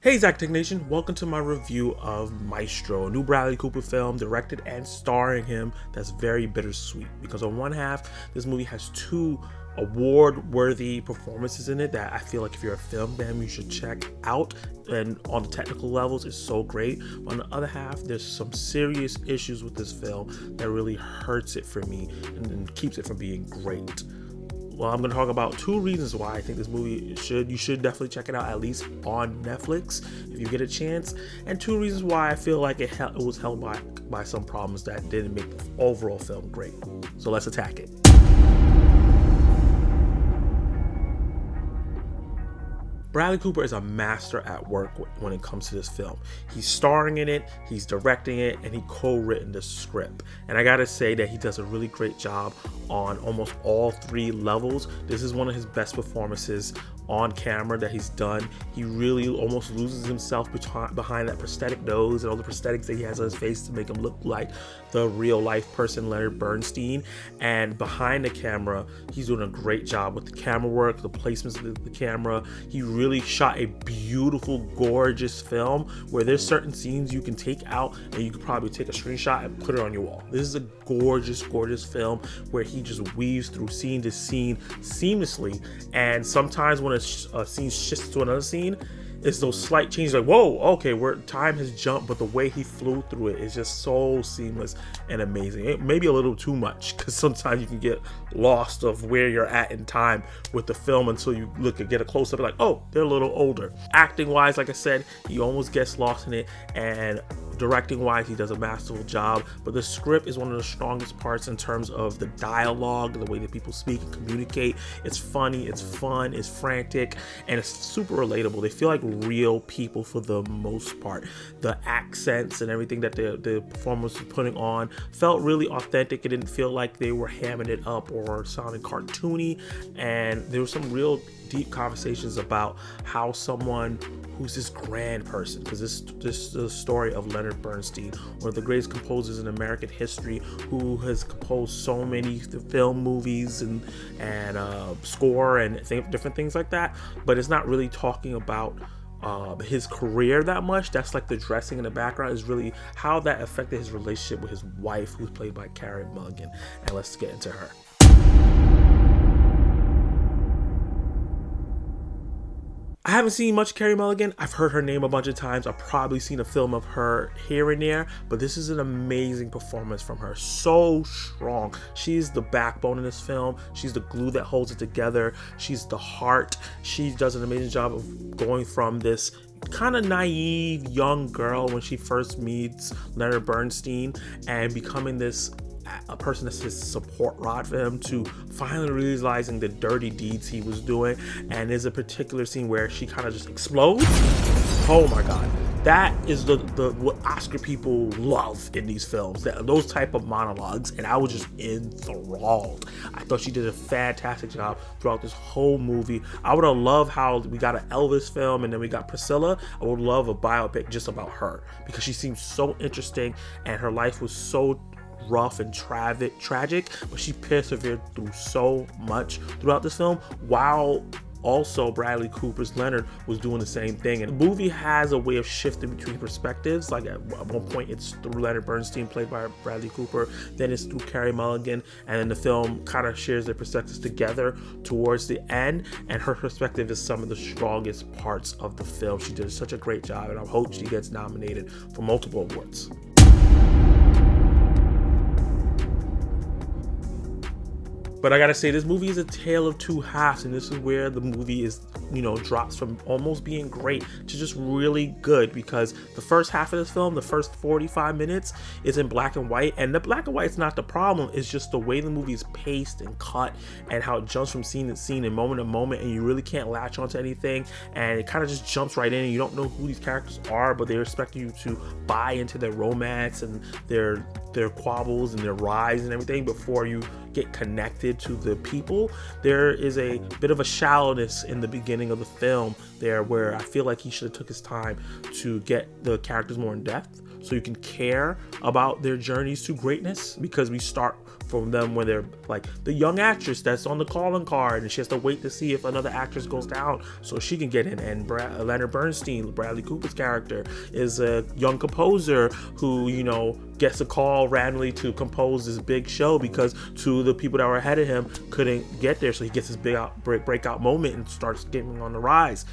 Hey Zack Nation, welcome to my review of Maestro, a new Bradley Cooper film directed and starring him that's very bittersweet because on one half, this movie has two award-worthy performances in it that I feel like if you're a film fan, you should check out, and on the technical levels, it's so great. But on the other half, there's some serious issues with this film that really hurts it for me and keeps it from being great. Well, I'm going to talk about two reasons why I think this movie you should definitely check it out, at least on Netflix if you get a chance, and two reasons why I feel like it was held back by some problems that didn't make the overall film great. So let's attack it. Bradley Cooper is a master at work when it comes to this film. He's starring in it, he's directing it, and he co-written the script. And I gotta say that he does a really great job on almost all three levels. This is one of his best performances on camera that he's done. He really almost loses himself behind that prosthetic nose and all the prosthetics that he has on his face to make him look like the real life person, Leonard Bernstein. And behind the camera, he's doing a great job with the camera work, the placements of the camera. He really shot a beautiful, gorgeous film where there's certain scenes you can take out and you could probably take a screenshot and put it on your wall. This is a gorgeous, gorgeous film where he just weaves through scene to scene seamlessly. And sometimes when a scene shifts to another scene, it's those slight changes like, whoa, okay, where time has jumped, but the way he flew through it is just so seamless and amazing. It may be a little too much because sometimes you can get lost of where you're at in time with the film until you look and get a close up like, oh, they're a little older. Acting wise, like I said, he almost gets lost in it, and directing wise, he does a masterful job. But the script is one of the strongest parts in terms of the dialogue, the way that people speak and communicate. It's funny, it's fun, it's frantic, and it's super relatable. They feel like real people for the most part. The accents and everything that the performers were putting on felt really authentic. It didn't feel like they were hamming it up or sounding cartoony. And there were some real deep conversations about how someone who's this grand person, because this is the story of Leonard Bernstein, one of the greatest composers in American history, who has composed so many film, movies, and score and different things like that. But it's not really talking about his career that much. That's like the dressing in the background is really how that affected his relationship with his wife, who's played by Carrie Mulligan. And let's get into her. I haven't seen much Carrie Mulligan. I've heard her name a bunch of times. I've probably seen a film of her here and there, but this is an amazing performance from her. So strong. She's the backbone in this film. She's the glue that holds it together. She's the heart. She does an amazing job of going from this kind of naive young girl when she first meets Leonard Bernstein and becoming a person that's his support rod for him, to finally realizing the dirty deeds he was doing. And there's a particular scene where she kind of just explodes. Oh my god, that is the what Oscar people love in these films, those type of monologues, and I was just enthralled. I thought she did a fantastic job throughout this whole movie. I would have loved how we got an Elvis film and then we got Priscilla. I would love a biopic just about her because she seems so interesting and her life was so rough and tragic, but she persevered through so much throughout this film, while also Bradley Cooper's Leonard was doing the same thing. And the movie has a way of shifting between perspectives. Like at one point it's through Leonard Bernstein played by Bradley Cooper, then it's through Carrie Mulligan, and then the film kind of shares their perspectives together towards the end, and her perspective is some of the strongest parts of the film. She did such a great job, and I hope she gets nominated for multiple awards. But I gotta say, this movie is a tale of two halves, and this is where the movie is, drops from almost being great to just really good, because the first half of this film, the first 45 minutes, is in black and white, and the black and white is not the problem. It's just the way the movie is paced and cut, and how it jumps from scene to scene and moment to moment, and you really can't latch onto anything, and it kind of just jumps right in, and you don't know who these characters are, but they're expecting you to buy into their romance and their quabbles and their rise and everything before you get connected to the people. There is a bit of a shallowness in the beginning of the film there where I feel like he should have took his time to get the characters more in depth. so you can care about their journeys to greatness, because we start from them when they're like the young actress that's on the calling card and she has to wait to see if another actress goes down so she can get in. And Leonard Bernstein, Bradley Cooper's character, is a young composer who, you know, gets a call randomly to compose this big show because two of the people that were ahead of him couldn't get there, so he gets this big breakout moment and starts getting on the rise.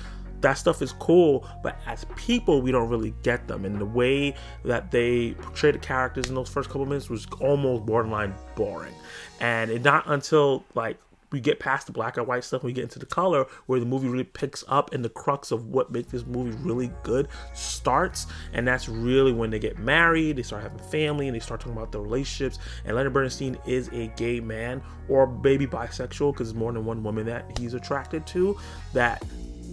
That stuff is cool, but as people, we don't really get them. And the way that they portray the characters in those first couple minutes was almost borderline boring. And it not until like we get past the black and white stuff, we get into the color, where the movie really picks up and the crux of what makes this movie really good starts. And that's really when they get married, they start having family, and they start talking about the relationships. And Leonard Bernstein is a gay man, or maybe bisexual, because there's more than one woman that he's attracted to, that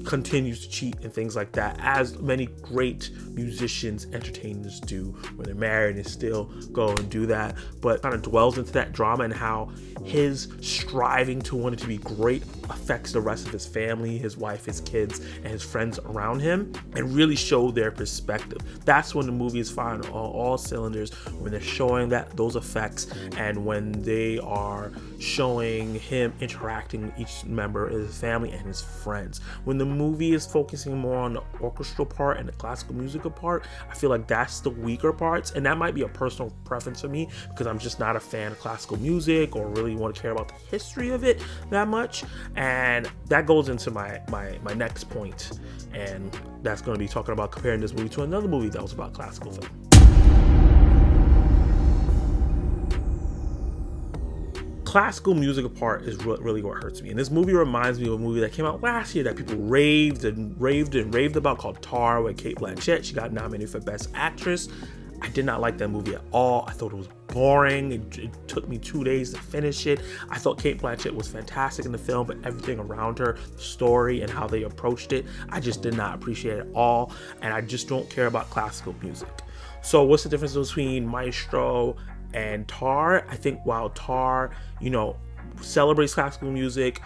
continues to cheat and things like that, as many great musicians, entertainers do when they're married and still go and do that. But kind of dwells into that drama and how his striving to want it to be great affects the rest of his family, his wife, his kids, and his friends around him, and really show their perspective. That's when the movie is firing on all cylinders, when they're showing that those effects, and when they are showing him interacting with each member of his family and his friends. When the movie is focusing more on the orchestral part and the classical musical part, I feel like that's the weaker parts, and that might be a personal preference for me because I'm just not a fan of classical music or really want to care about the history of it that much. And that goes into my next point, and that's going to be talking about comparing this movie to another movie that was about classical film. Classical music part is really what hurts me. And this movie reminds me of a movie that came out last year that people raved about, called Tar, with Cate Blanchett. She got nominated for Best Actress. I did not like that movie at all. I thought it was boring. It took me 2 days to finish it. I thought Cate Blanchett was fantastic in the film, but everything around her, the story and how they approached it, I just did not appreciate it at all. And I just don't care about classical music. So what's the difference between Maestro and Tar? I think while Tar, you know, celebrates classical music,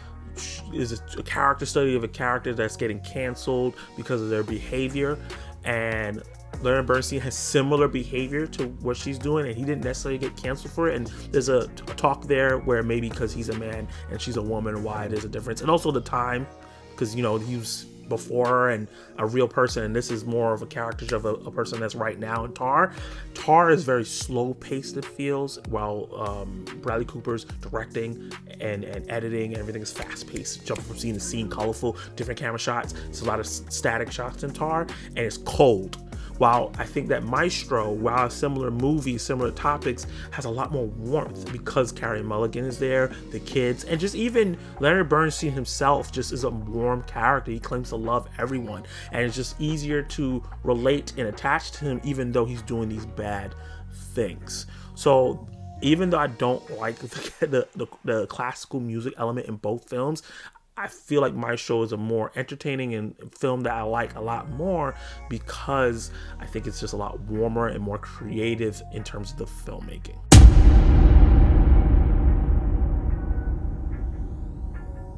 is a character study of a character that's getting canceled because of their behavior, and Leonard Bernstein has similar behavior to what she's doing, and he didn't necessarily get canceled for it. And there's a talk there where maybe because he's a man and she's a woman, why there's a difference, and also the time, because, you know, he was before her and a real person, and this is more of a caricature of a person that's right now in Tar. Tar is very slow paced, it feels, while Bradley Cooper's directing and editing and everything is fast paced, jumping from scene to scene, colorful, different camera shots. It's a lot of static shots in Tar, and it's cold. While I think that Maestro, while a similar movie, similar topics, has a lot more warmth because Carrie Mulligan is there, the kids, and just even Leonard Bernstein himself just is a warm character. He claims to love everyone, and it's just easier to relate and attach to him even though he's doing these bad things. So even though I don't like the classical music element in both films, I feel like Maestro is a more entertaining and film that I like a lot more because I think it's just a lot warmer and more creative in terms of the filmmaking.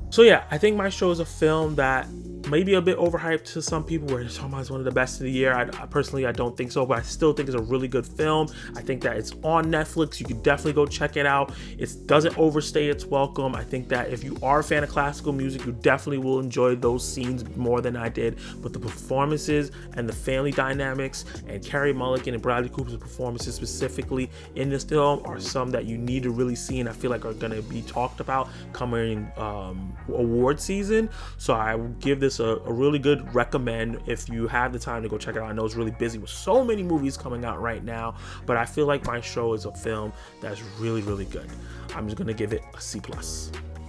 So yeah, I think Maestro is a film that may be a bit overhyped to some people, where it's talking about it's one of the best of the year. I personally don't think so, but I still think it's a really good film. I think that it's on Netflix. You can definitely go check it out. It doesn't overstay its welcome. I think that if you are a fan of classical music, you definitely will enjoy those scenes more than I did. But the performances and the family dynamics and Carrie Mulligan and Bradley Cooper's performances specifically in this film are some that you need to really see, and I feel like are going to be talked about coming award season. So I will give this a really good recommend if you have the time to go check it out. I know it's really busy with so many movies coming out right now, but I feel like Maestro is a film that's really, really good. I'm just gonna give it a C+.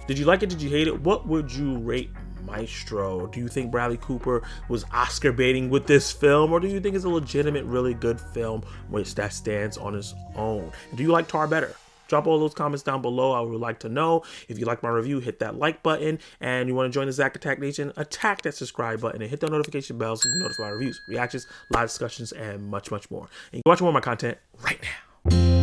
Did you like it? Did you hate it? What would you rate Maestro? Do you think Bradley Cooper was Oscar baiting with this film, or do you think it's a legitimate, really good film which that stands on its own? And do you like Tar better? Drop all those comments down below. I would like to know. If you like my review, hit that like button. And you want to join the Zack Attack Nation, attack that subscribe button and hit that notification bell so you can notify my reviews, reactions, live discussions, and much, much more. And you can watch more of my content right now.